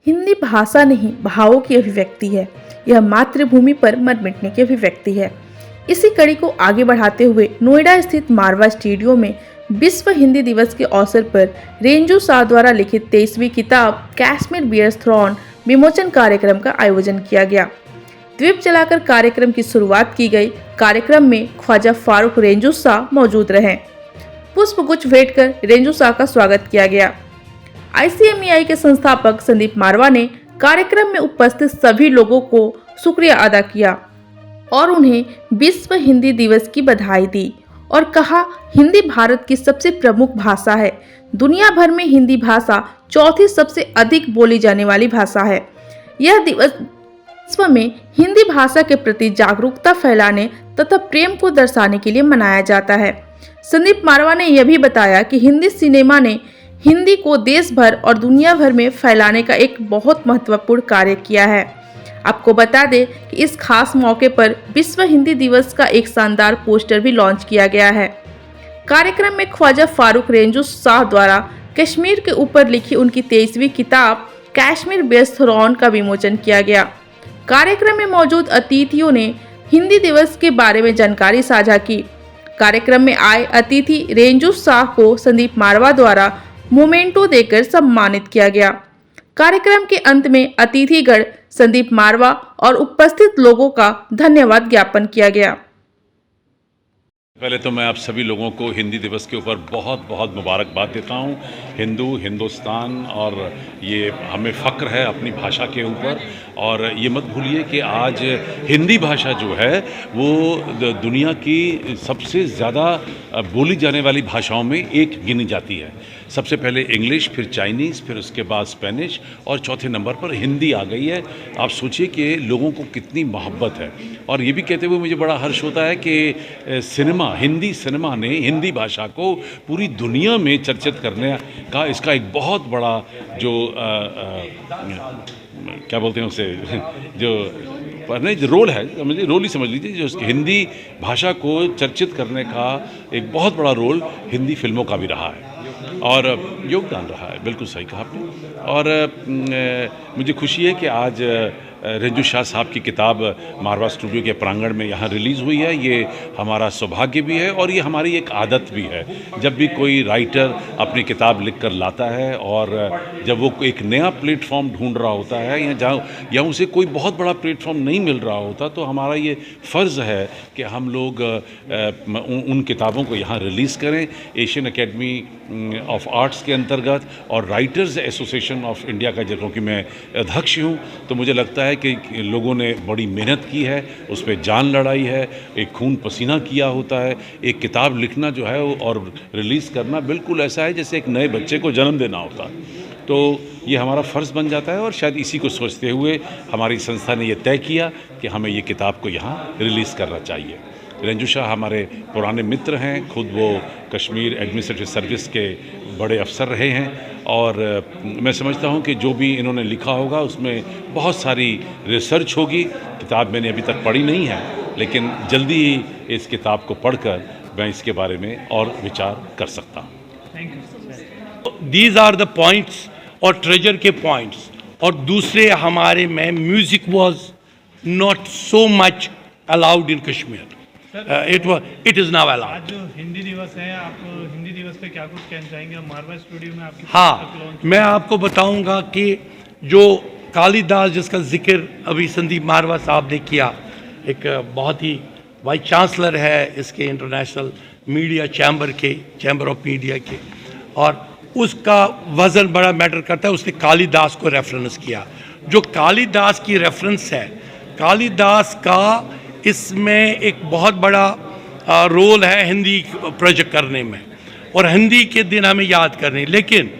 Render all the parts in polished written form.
हिंदी भाषा नहीं, भावों की अभिव्यक्ति है। यह मातृभूमि पर मर मिटने की अभिव्यक्ति है। इसी कड़ी को आगे बढ़ाते हुए नोएडा स्थित मारवा स्टूडियो में विश्व हिंदी दिवस के अवसर पर रेंजू शाह द्वारा लिखित 23वीं किताब कश्मीर बियर्स थ्रोन विमोचन कार्यक्रम का आयोजन किया गया। द्वीप जलाकर कार्यक्रम की शुरुआत की गई। कार्यक्रम में ख्वाजा फारूक रेंजू शाह मौजूद रहे। पुष्पगुच्छ भेंट कर रेंजू शाह का स्वागत किया गया। ICMEI के संस्थापक संदीप मारवा ने कार्यक्रम में उपस्थित सभी लोगों को शुक्रिया अदा किया और उन्हें विश्व हिंदी दिवस की बधाई दी और कहा, हिंदी भारत की सबसे प्रमुख भाषा है। दुनिया भर में हिंदी भाषा चौथी सबसे अधिक बोली जाने वाली भाषा है। यह दिवस विश्व में हिंदी भाषा के प्रति जागरूकता फैलाने तथा प्रेम को दर्शाने के लिए मनाया जाता है। संदीप मारवा ने यह भी बताया कि हिंदी सिनेमा ने हिंदी को देश भर और दुनिया भर में फैलाने का एक बहुत महत्वपूर्ण कार्य किया है। आपको बता दें कि इस खास मौके पर विश्व हिंदी दिवस का एक शानदार पोस्टर भी लॉन्च किया गया है। कार्यक्रम में ख्वाजा फारूक रेंजू शाह द्वारा कश्मीर के ऊपर लिखी उनकी 23वीं किताब कश्मीर बियर्स थ्रोन का विमोचन किया गया। कार्यक्रम में मौजूद अतिथियों ने हिंदी दिवस के बारे में जानकारी साझा की। कार्यक्रम में आए अतिथि रेंजू शाह को संदीप मारवा द्वारा मोमेंटो देकर सम्मानित किया गया। कार्यक्रम के अंत में अतिथिगण संदीप मारवा और उपस्थित लोगों का धन्यवाद ज्ञापन किया गया। पहले तो मैं आप सभी लोगों को हिंदी दिवस के ऊपर बहुत बहुत मुबारकबाद देता हूं। हिंदुस्तान और ये हमें फ़ख्र है अपनी भाषा के ऊपर। और ये मत भूलिए कि आज हिंदी भाषा जो है वो दुनिया की सबसे ज़्यादा बोली जाने वाली भाषाओं में एक गिनी जाती है। सबसे पहले इंग्लिश, फिर चाइनीज़, फिर उसके बाद स्पेनिश और चौथे नंबर पर हिंदी आ गई है। आप सोचिए कि लोगों को कितनी मोहब्बत है। और ये भी कहते हुए मुझे बड़ा हर्ष होता है कि हिंदी सिनेमा ने हिंदी भाषा को पूरी दुनिया में चर्चित करने का इसका एक बहुत बड़ा जो क्या बोलते हैं उसे जो रोल है, रोल ही समझ लीजिए, जो हिंदी भाषा को चर्चित करने का एक बहुत बड़ा रोल हिंदी फिल्मों का भी रहा है और योगदान रहा है। बिल्कुल सही कहा आपने। और मुझे खुशी है कि आज रेंजू शाह साहब की किताब मारवा स्टूडियो के प्रांगण में यहाँ रिलीज़ हुई है। ये हमारा सौभाग्य भी है और ये हमारी एक आदत भी है। जब भी कोई राइटर अपनी किताब लिख कर लाता है और जब वो एक नया प्लेटफॉर्म ढूंढ रहा होता है या उसे कोई बहुत बड़ा प्लेटफॉर्म नहीं मिल रहा होता, तो हमारा ये फ़र्ज़ है कि हम लोग उन किताबों को यहाँ रिलीज़ करें। एशियन एकेडमी ऑफ आर्ट्स के अंतर्गत और राइटर्स एसोसिएशन ऑफ इंडिया का, क्योंकि मैं अध्यक्ष हूँ, तो मुझे लगता है कि लोगों ने बड़ी मेहनत की है, उस पर जान लड़ाई है, एक खून पसीना किया होता है। एक किताब लिखना जो है और रिलीज़ करना बिल्कुल ऐसा है जैसे एक नए बच्चे को जन्म देना होता। तो ये हमारा फ़र्ज़ बन जाता है और शायद इसी को सोचते हुए हमारी संस्था ने ये तय किया कि हमें ये किताब को यहाँ रिलीज़ करना चाहिए। रेंजू शाह हमारे पुराने मित्र हैं, खुद वो कश्मीर एडमिनिस्ट्रेटिव सर्विस के बड़े अफसर रहे हैं और मैं समझता हूँ कि जो भी इन्होंने लिखा होगा उसमें बहुत सारी रिसर्च होगी। किताब मैंने अभी तक पढ़ी नहीं है, लेकिन जल्दी ही इस किताब को पढ़कर मैं इसके बारे में और विचार कर सकता हूँ। दीज आर द पॉइंट्स और ट्रेजर के पॉइंट्स। और दूसरे हमारे में music was not so much allowed in Kashmir. It is now allowed. आज जो हिंदी दिवस है, आप हिंदी दिवस पे क्या कुछ कहना चाहेंगे? मारवा स्टूडियो में आपकी हाँ, मैं आपको बताऊंगा कि जो कालिदास जिसका जिक्र अभी संदीप मारवा साहब ने किया, एक बहुत ही वाइस चांसलर है इसके international media chamber of media के, और उसका वज़न बड़ा मैटर करता है। उसने कालिदास को रेफरेंस किया। जो कालिदास की रेफरेंस है, कालिदास का इसमें एक बहुत बड़ा रोल है हिंदी प्रोजेक्ट करने में और हिंदी के दिन हमें याद करने। लेकिन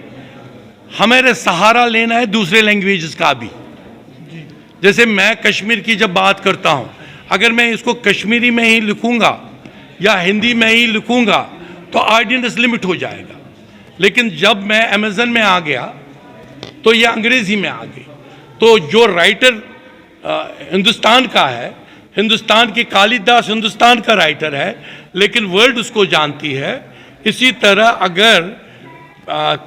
हमारे सहारा लेना है दूसरे लैंग्वेजेस का भी। जैसे मैं कश्मीर की जब बात करता हूँ, अगर मैं इसको कश्मीरी में ही लिखूँगा या हिंदी में ही लिखूँगा तो ऑडियंस लिमिट हो जाएगा। लेकिन जब मैं अमेज़न में आ गया तो ये अंग्रेज़ी में आ गई। तो जो राइटर हिंदुस्तान का है, हिंदुस्तान की कालिदास हिंदुस्तान का राइटर है, लेकिन वर्ल्ड उसको जानती है। इसी तरह अगर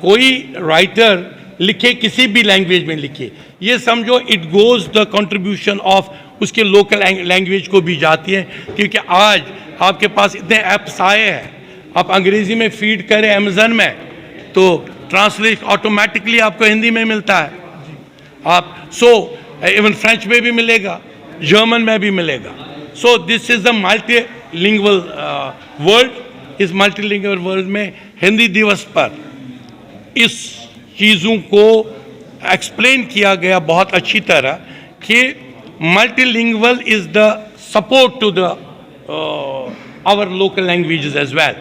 कोई राइटर लिखे, किसी भी लैंग्वेज में लिखे, ये समझो it goes the contribution of उसके लोकल लैंग्वेज को भी जाती है। क्योंकि आज आपके पास इतने ऐप्स आए हैं, आप अंग्रेज़ी में फीड करें अमेज़न में तो ट्रांसलेट ऑटोमेटिकली आपको हिंदी में मिलता है। आप इवन फ्रेंच में भी मिलेगा, जर्मन में भी मिलेगा। So this is the multilingual world. इस मल्टीलिंगुअल वर्ल्ड में हिंदी दिवस पर इस चीज़ों को एक्सप्लेन किया गया बहुत अच्छी तरह कि multilingual is the support to the our local languages as well.